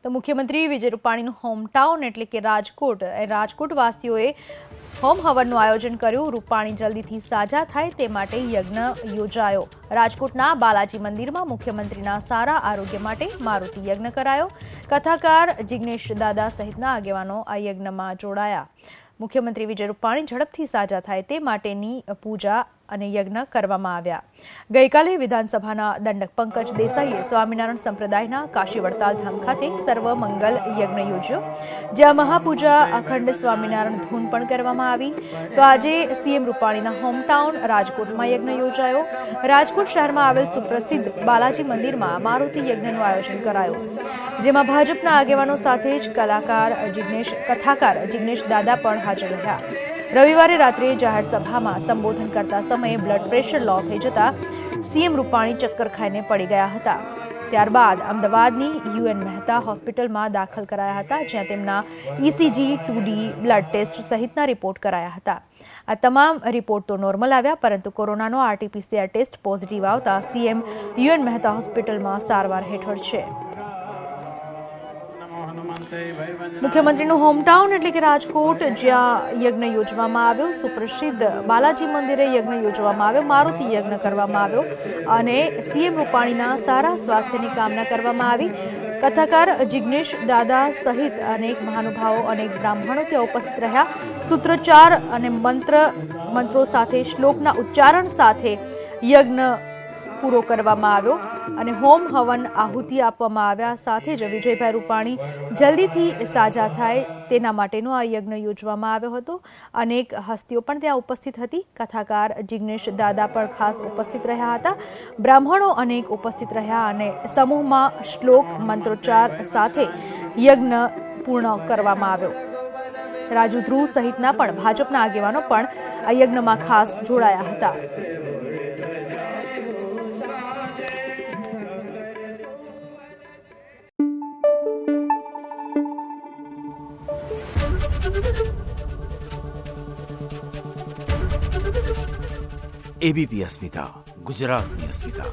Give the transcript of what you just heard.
તો મુખ્યમંત્રી વિજય રૂપાણીનું હોમટાઉન એટલે કે રાજકોટ વાસીઓએ હોમ હવનનું આયોજન કર્યું। રૂપાણી જલ્દીથી સાજા થાય તે માટે યજ્ઞ યોજાયો। રાજકોટના બાલાજી મંદિરમાં મુખ્યમંત્રીના સારા આરોગ્ય માટે મારુતિ યજ્ઞ કરાયો। કથાકાર જિગ્નેશ દાદા સહિતના આગેવાનો આ યજ્ઞમાં જોડાયા। મુખ્યમંત્રી વિજય રૂપાણી ઝડપથી સાજા થાય તે માટેની પૂજા અને યજ્ઞ કરવામાં આવ્યા। ગઈકાલે વિધાનસભાના દંડક પંકજ દેસાઈએ સ્વામિનારાયણ સંપ્રદાયના કાશી વડતાલ ધામ ખાતે સર્વ મંગલ યજ્ઞ યોજ્યો, જ્યાં મહાપૂજા અખંડ સ્વામિનારાયણ ધૂન પણ કરવામાં આવી। તો આજે સીએમ રૂપાણીના હોમટાઉન રાજકોટમાં યજ્ઞ યોજાયો। રાજકોટ શહેરમાં આવેલ સુપ્રસિદ્ધ બાલાજી મંદિરમાં મારુતિ યજ્ઞનું આયોજન કરાયું, જેમાં ભાજપના આગેવાનો સાથે જ કથાકાર જિગ્નેશ દાદા પણ હાજર રહ્યા। રવિવારે રાત્રે જાહેર સભામાં સંબોધન કરતા સમયે બ્લડ પ્રેશર લો થઈ જતા સીએમ રૂપાણી ચક્કર ખાઈને પડી ગયા હતા। ત્યારબાદ અમદાવાદની યુએન મહેતા હોસ્પિટલમાં દાખલ કરાયા હતા, જ્યાં તેમના ECG, 2D બ્લડ ટેસ્ટ સહિતના રિપોર્ટ કરાયા હતા। આ તમામ રિપોર્ટ તો નોર્મલ આવ્યા, પરંતુ કોરોનાનો RT-PCR ટેસ્ટ પોઝિટિવ આવતા સીએમ યુએન મહેતા હોસ્પિટલમાં સારવાર હેઠળ છે। મુખ્યમંત્રીનું હોમટાઉન એટલે કે રાજકોટ, જ્યાં યજ્ઞ યોજવામાં આવ્યો। સુપ્રસિદ્ધ બાલાજી મંદિરે યજ્ઞ યોજવામાં આવ્યો, મારુતિ યજ્ઞ કરવામાં આવ્યો અને સીએમ રૂપાણીના સારા સ્વાસ્થ્યની કામના કરવામાં આવી। કથાકાર જિગ્નેશ દાદા સહિત અનેક મહાનુભાવો, અનેક બ્રાહ્મણો ત્યાં ઉપસ્થિત રહ્યા। સૂત્રોચ્ચાર અને મંત્રો સાથે, શ્લોકના ઉચ્ચારણ સાથે યજ્ઞ પૂરો કરવામાં આવ્યો અને હોમ હવન આહુતિ આપવામાં આવ્યા। સાથે જ વિજયભાઈ રૂપાણી જલ્દીથી સાજા થાય તેના માટેનો આ યજ્ઞ યોજવામાં આવ્યો હતો। અનેક હસ્તીઓ પણ ત્યાં ઉપસ્થિત હતી। કથાકાર જિગ્નેશ દાદા પણ ખાસ ઉપસ્થિત રહ્યા હતા। બ્રાહ્મણો અનેક ઉપસ્થિત રહ્યા અને સમૂહમાં શ્લોક મંત્રોચ્ચાર સાથે યજ્ઞ પૂર્ણ કરવામાં આવ્યો। રાજુ ધ્રુવ સહિતના પણ ભાજપના આગેવાનો પણ આ યજ્ઞમાં ખાસ જોડાયા હતા। ABP અસ્મિતા, ગુજરાતની અસ્મિતા।